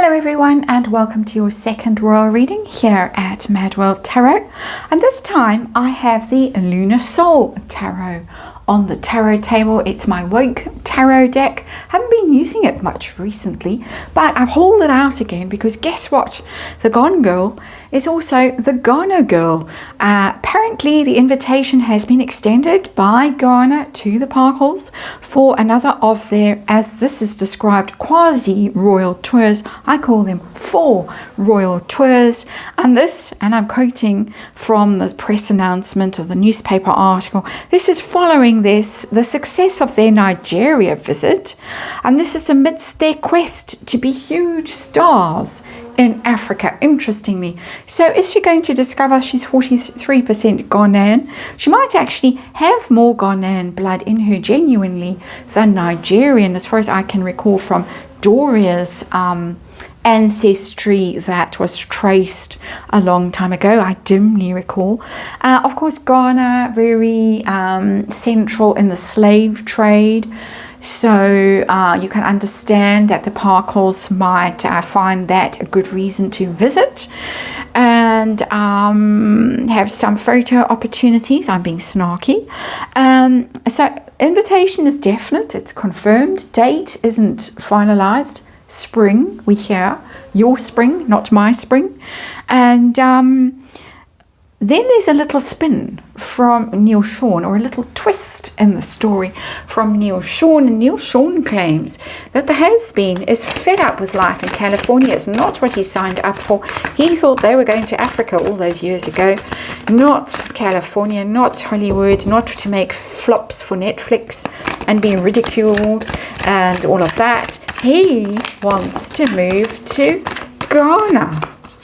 Hello everyone, and welcome to your second royal reading here at MadWorldTarot. And this time I have the Lunar Soul Tarot on the tarot table. It's my Woke tarot deck. Haven't been using it much recently, but I've hauled it out again because guess what? The Gone Girl is also the Ghana Girl. Apparently the invitation has been extended by Ghana to the Parkles for another of their, as this is described, quasi-royal tours. I call them Faux royal tours. And this, and I'm quoting from the press announcement of the newspaper article, this is following the success of their Nigeria visit. And this is amidst their quest to be huge stars in Africa, interestingly. So is she going to discover she's 43% Ghanaian? She might actually have more Ghanaian blood in her genuinely than Nigerian, as far as I can recall from Doria's ancestry that was traced a long time ago. I dimly recall. Of course, Ghana, very central in the slave trade. So you can understand that the Parkles might find that a good reason to visit and have some photo opportunities. I'm being snarky. So invitation is definite. It's confirmed. Date isn't finalized. Spring, we hear. Your spring, not my spring. And then there's a little spin from Neil Sean, or a little twist in the story from Neil Sean. And Neil Sean claims that the has-been is fed up with life in California. It's not what he signed up for. He thought they were going to Africa all those years ago. Not California, not Hollywood, not to make flops for Netflix and be ridiculed and all of that. He wants to move to Ghana.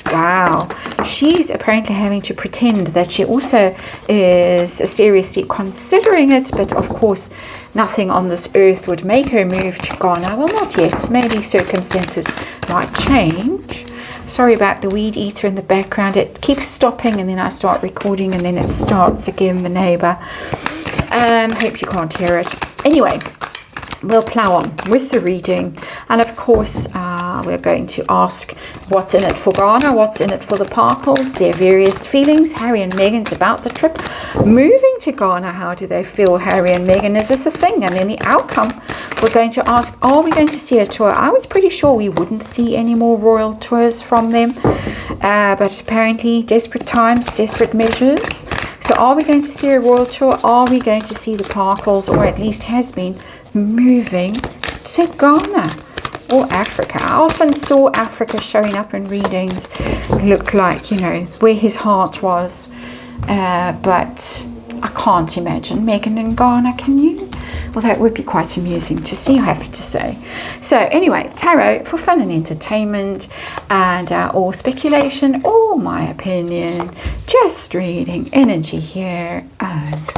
Wow. She's apparently having to pretend that she also is seriously considering it, but of course nothing on this earth would make her move to Ghana. Well, not yet. Maybe circumstances might change. Sorry about the weed eater in the background. It keeps stopping and then I start recording and then it starts again, the neighbor. Hope you can't hear it. Anyway, we'll plow on with the reading, and of course we're going to ask what's in it for Ghana, what's in it for the Parkles, their various feelings. Harry and Meghan's about the trip, moving to Ghana. How do they feel, Harry and Meghan? Is this a thing? And then the outcome, we're going to ask, are we going to see a tour? I was pretty sure we wouldn't see any more royal tours from them, but apparently desperate times, desperate measures. So are we going to see a royal tour? Are we going to see the Parkles, or at least has been, moving to Ghana or Africa? I often saw Africa showing up in readings, look like, you know, where his heart was, but I can't imagine Meghan in Ghana. Can you? Well, that would be quite amusing to see, I have to say. So anyway, tarot for fun and entertainment, and all speculation, all my opinion, just reading energy here, and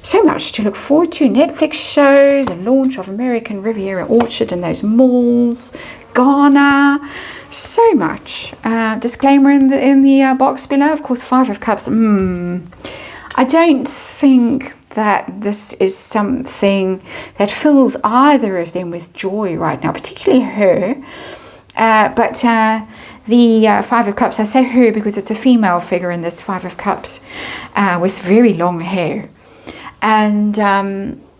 so much to look forward to. Netflix show, the launch of American Riviera Orchard and those malls, Ghana, so much. Disclaimer in the box below, of course, Five of Cups. I don't think that this is something that fills either of them with joy right now, particularly her. But the Five of Cups, I say her because it's a female figure in this Five of Cups with very long hair. And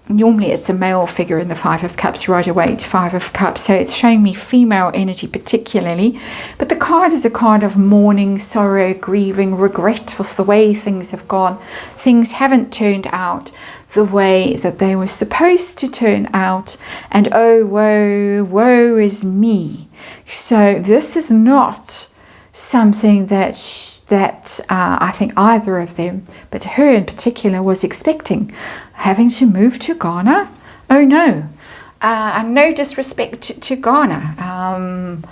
normally it's a male figure in the Five of Cups right away to Five of Cups. So it's showing me female energy particularly. But the card is a card of mourning, sorrow, grieving, regret with the way things have gone. Things haven't turned out the way that they were supposed to turn out. And oh, woe is me. So this is not something that I think either of them, but her in particular, was expecting. Having to move to Ghana? Oh no. And no disrespect to Ghana.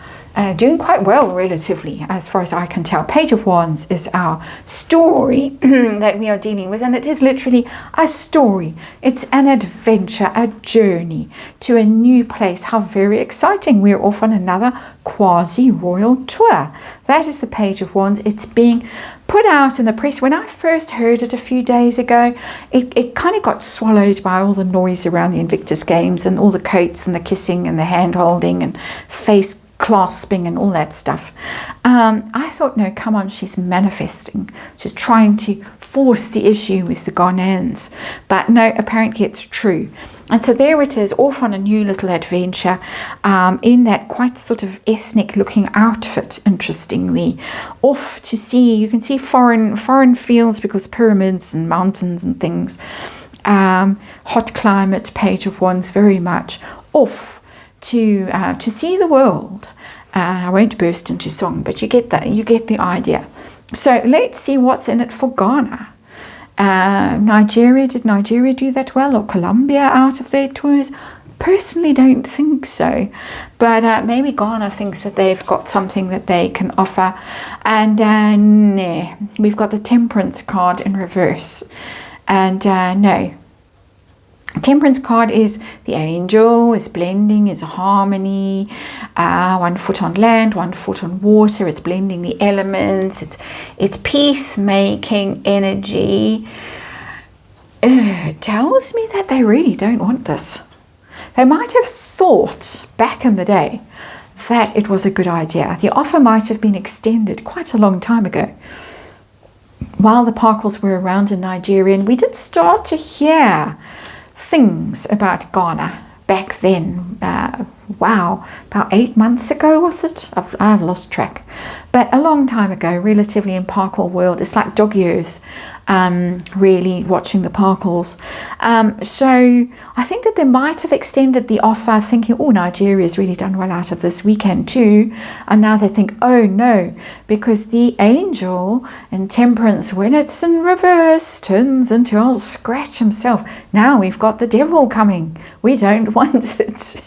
Doing quite well relatively, as far as I can tell. Page of Wands is our story that we are dealing with, and it is literally a story. It's an adventure, a journey to a new place. How very exciting. We're off on another quasi-royal tour. That is the Page of Wands. It's being put out in the press. When I first heard it a few days ago, it kind of got swallowed by all the noise around the Invictus Games and all the coats and the kissing and the hand holding and face clasping and all that stuff. I thought, no, come on, she's manifesting. She's trying to force the issue with the Ghanaians. But no, apparently it's true. And so there it is, off on a new little adventure in that quite sort of ethnic looking outfit, interestingly. Off to see, you can see foreign fields because pyramids and mountains and things. Hot climate, Page of Wands, very much. Off to see the world. I won't burst into song, but you get the idea. So let's see what's in it for Ghana. Nigeria, did Nigeria do that well, or Colombia out of their tours? Personally don't think so, but maybe Ghana thinks that they've got something that they can offer. And nah, we've got the Temperance card in reverse, and no. Temperance card is the angel, is blending, is harmony, 1 foot on land, 1 foot on water. It's blending the elements, it's peacemaking energy. It tells me that they really don't want this. They might have thought back in the day that it was a good idea. The offer might have been extended quite a long time ago, while the Parkles were around in Nigeria, and we did start to hear things about Ghana back then. Wow, about 8 months ago, was it? I've lost track, but a long time ago, relatively, in Parkle world. It's like dog years, really watching the Parkles. So I think that they might have extended the offer, thinking, oh, Nigeria's really done well out of this weekend too, and now they think, oh no, because the angel in Temperance, when it's in reverse, turns into old Scratch himself. Now we've got the devil coming. We don't want it.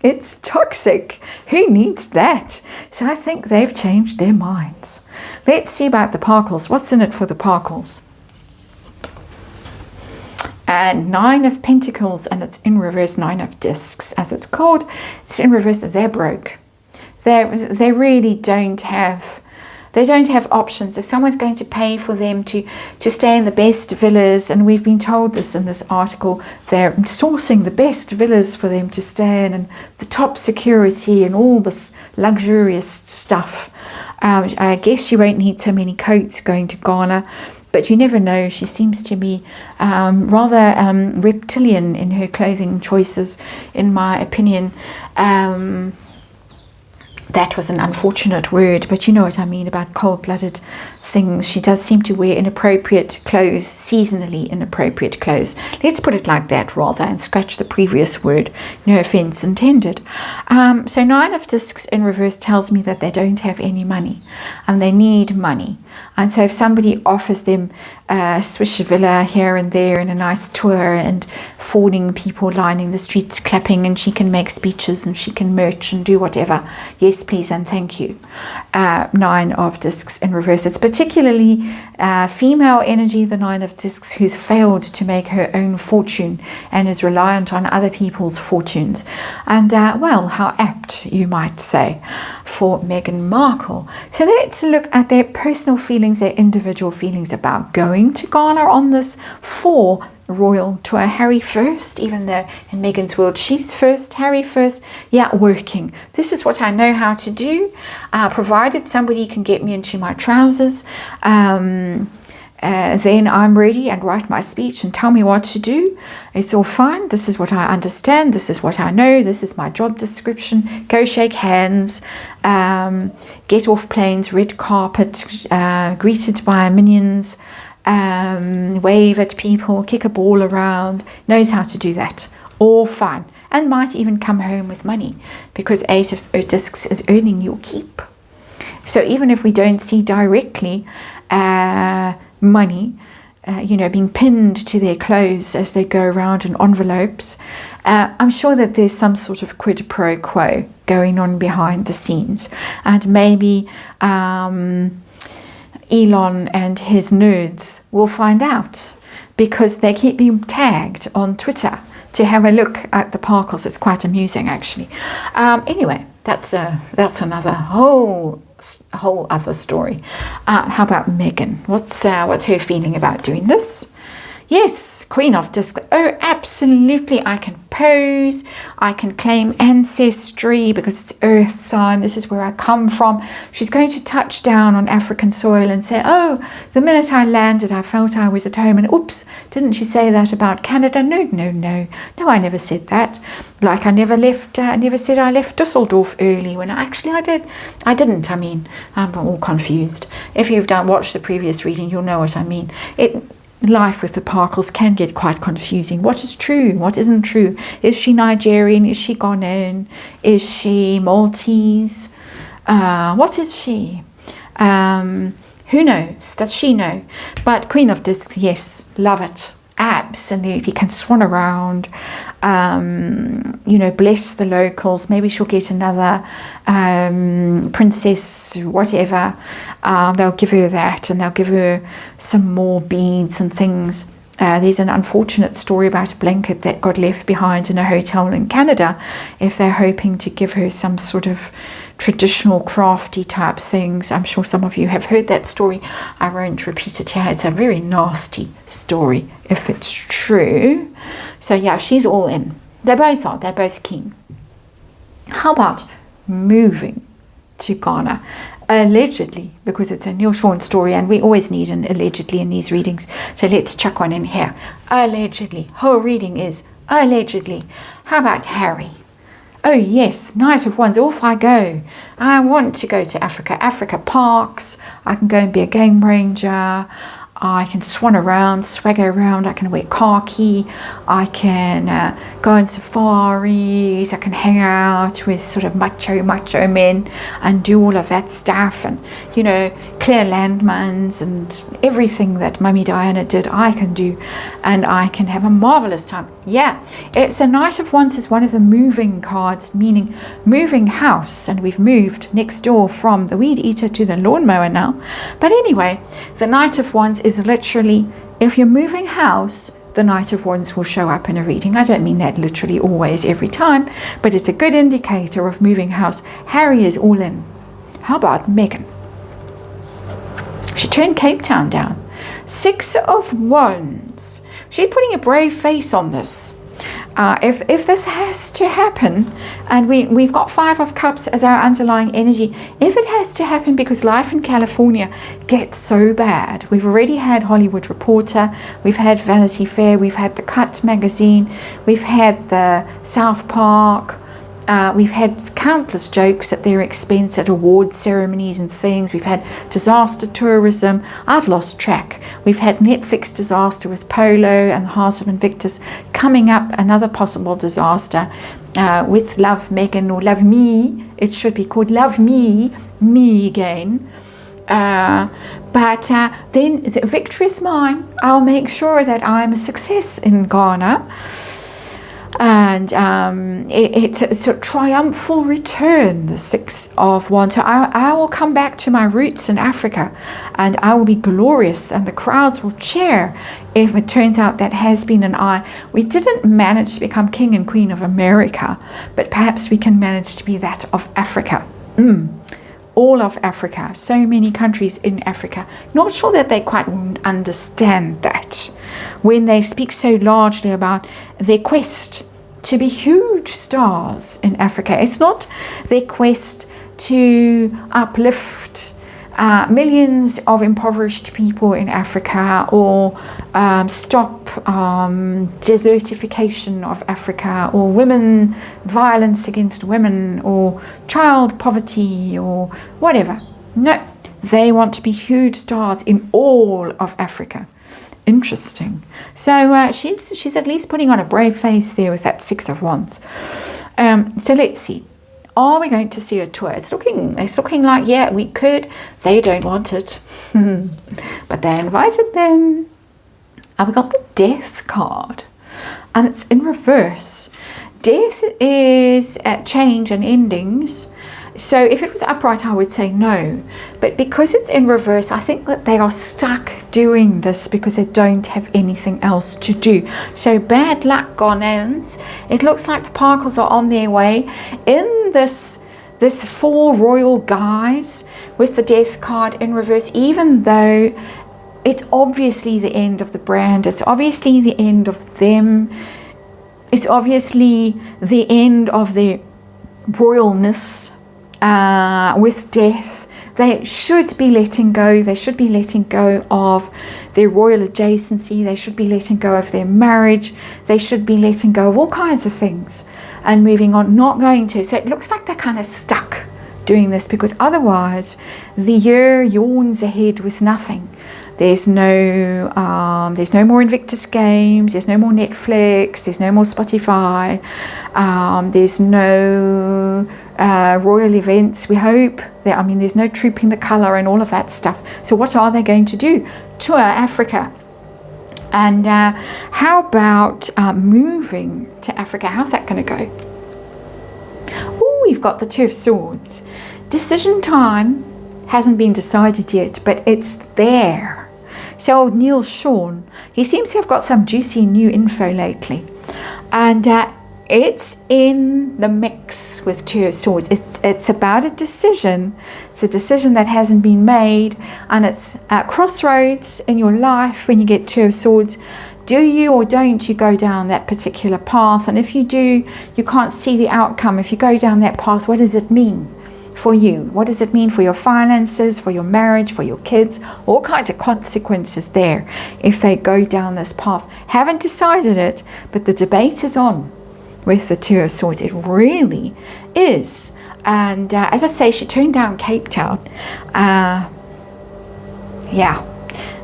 It's toxic. Who needs that? So I think they've changed their minds. Let's see about the Parkles. What's in it for the Parkles? And 9 of Pentacles, and it's in reverse. 9 of Discs, as it's called. It's in reverse. They're broke. They really don't have. They don't have options. If someone's going to pay for them to stay in the best villas, and we've been told this in this article, they're sourcing the best villas for them to stay in, and the top security and all this luxurious stuff. I guess you won't need so many coats going to Ghana, but you never know. She seems to be rather reptilian in her clothing choices, in my opinion. That was an unfortunate word, but you know what I mean about cold-blooded things. She does seem to wear inappropriate clothes, seasonally inappropriate clothes. Let's put it like that rather, and scratch the previous word. No offense intended. So 9 of Discs in reverse tells me that they don't have any money, and they need money. And so if somebody offers them a swish villa here and there and a nice tour and fawning people lining the streets clapping, and she can make speeches and she can merch and do whatever, yes please and thank you. 9 of Discs in reverse. It's particularly female energy, the 9 of Discs, who's failed to make her own fortune and is reliant on other people's fortunes. And well, how apt, you might say, for Meghan Markle. So let's look at their personal feelings, their individual feelings about going to Ghana on this royal tour. Harry first, even though in Meghan's world she's first, Harry first. Yeah, working. This is what I know how to do, provided somebody can get me into my trousers. Then I'm ready and write my speech and tell me what to do. It's all fine. This is what I understand. This is what I know. This is my job description. Go shake hands, get off planes, red carpet, greeted by minions, wave at people, kick a ball around. Knows how to do that. All fine. And might even come home with money, because 8 of Discs is earning your keep. So even if we don't see directly money, being pinned to their clothes as they go around in envelopes, I'm sure that there's some sort of quid pro quo going on behind the scenes. And maybe Elon and his nerds will find out, because they keep being tagged on Twitter to have a look at the Parkles. It's quite amusing, actually. Anyway, that's another whole other story. How about Meghan? What's her feeling about doing this? Yes, Queen of Discs. Oh, absolutely. I can pose. I can claim ancestry because it's earth sign. This is where I come from. She's going to touch down on African soil and say, oh, the minute I landed, I felt I was at home. And oops, didn't you say that about Canada? No, no, no. No, I never said that. Like I never said I left Dusseldorf early when I did. I didn't. I mean, I'm all confused. If you've watched the previous reading, you'll know what I mean. Life with the Parkles can get quite confusing. What is true? What isn't true? Is she Nigerian? Is she Ghanaian? Is she Maltese? What is she? Who knows? Does she know? But Queen of Discs, yes, love it. Absolutely, can swan around, bless the locals. Maybe she'll get another princess, whatever. They'll give her that, and they'll give her some more beads and things. There's an unfortunate story about a blanket that got left behind in a hotel in Canada. If they're hoping to give her some sort of traditional crafty type things, I'm sure some of you have heard that story. I won't repeat it here. It's a very nasty story if it's true. So yeah, she's all in. They both are. They're both keen. How about moving to Ghana? Allegedly, because it's a Neil Sean story and we always need an allegedly in these readings. So let's chuck one in here. Allegedly. Whole reading is allegedly. How about Harry? Oh yes, Knight of Wands, off I go. I want to go to Africa. Africa parks. I can go and be a game ranger. I can swan around, swagger around. I can wear khaki. I can go on safaris. I can hang out with sort of macho men and do all of that stuff, and clear landmines and everything that Mummy Diana did. I can do, and I can have a marvelous time. Yeah, it's a Knight of Wands is one of the moving cards, meaning moving house, and we've moved next door from the weed eater to the lawnmower now. But anyway, the Knight of Wands is literally, if you're moving house, the Knight of Wands will show up in a reading. I don't mean that literally always every time, but it's a good indicator of moving house. Harry is all in. How about Megan? She turned Cape Town down. 6 of Wands. She's putting a brave face on this. If this has to happen, and we've got 5 of Cups as our underlying energy, if it has to happen because life in California gets so bad, we've already had Hollywood Reporter, we've had Vanity Fair, we've had the Cut magazine, we've had the South Park, we've had countless jokes at their expense at award ceremonies and things. We've had disaster tourism. I've lost track. We've had Netflix disaster with Polo and the Heart of Invictus. Coming up, another possible disaster with Love Megan or Love Me. It should be called Love Me, Me again. But then victory is mine. I'll make sure that I'm a success in Ghana. And it's a triumphal return, the 6 of Wands. So I will come back to my roots in Africa, and I will be glorious, and the crowds will cheer if it turns out that has been an eye. We didn't manage to become King and Queen of America, but perhaps we can manage to be that of Africa. All of Africa, so many countries in Africa. Not sure that they quite understand that when they speak so largely about their quest to be huge stars in Africa. It's not their quest to uplift millions of impoverished people in Africa, or stop desertification of Africa, or women violence against women, or child poverty, or whatever. No, they want to be huge stars in all of Africa. Interesting. So she's at least putting on a brave face there with that 6 of Wands. So let's see. Are we going to see a tour? It's looking like, yeah, we could. They don't want it. But they invited them. And we got the Death card. And it's in reverse. Death is change and endings. So if it was upright, I would say no. But because it's in reverse, I think that they are stuck doing this because they don't have anything else to do. So bad luck, Ghanaians. It looks like the Parkles are on their way. In this 4 royal guys with the Death card in reverse, even though it's obviously the end of the brand. It's obviously the end of them. It's obviously the end of their royalness with death. They should be letting go. They should be letting go of their royal adjacency. They should be letting go of their marriage. They should be letting go of all kinds of things and moving on, not going to. So it looks like they're kind of stuck doing this, because otherwise the year yawns ahead with nothing. There's no more Invictus games. There's no more Netflix. There's no more Spotify. There's no royal events, we hope. There's no Trooping the Colour and all of that stuff. So what are they going to do? Tour Africa. And how about moving to Africa? How's that going to go? Oh, we've got the Two of Swords. Decision time hasn't been decided yet, but it's there. So Neil Sean, he seems to have got some juicy new info lately. And it's in the mix with Two of Swords. It's about a decision. It's a decision that hasn't been made, and it's at crossroads in your life when you get Two of Swords. Do you or don't you go down that particular path? And if you do, you can't see the outcome. If you go down that path, what does it mean for you? What does it mean for your finances, for your marriage, for your kids? All kinds of consequences there if they go down this path. Haven't decided it, but the debate is on with the Two of Swords. It really is. And as I say, she turned down Cape Town. Yeah,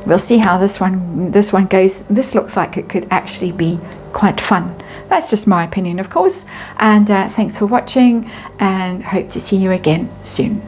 we'll see how this one goes. This looks like it could actually be quite fun. That's just my opinion, of course. And thanks for watching, and hope to see you again soon.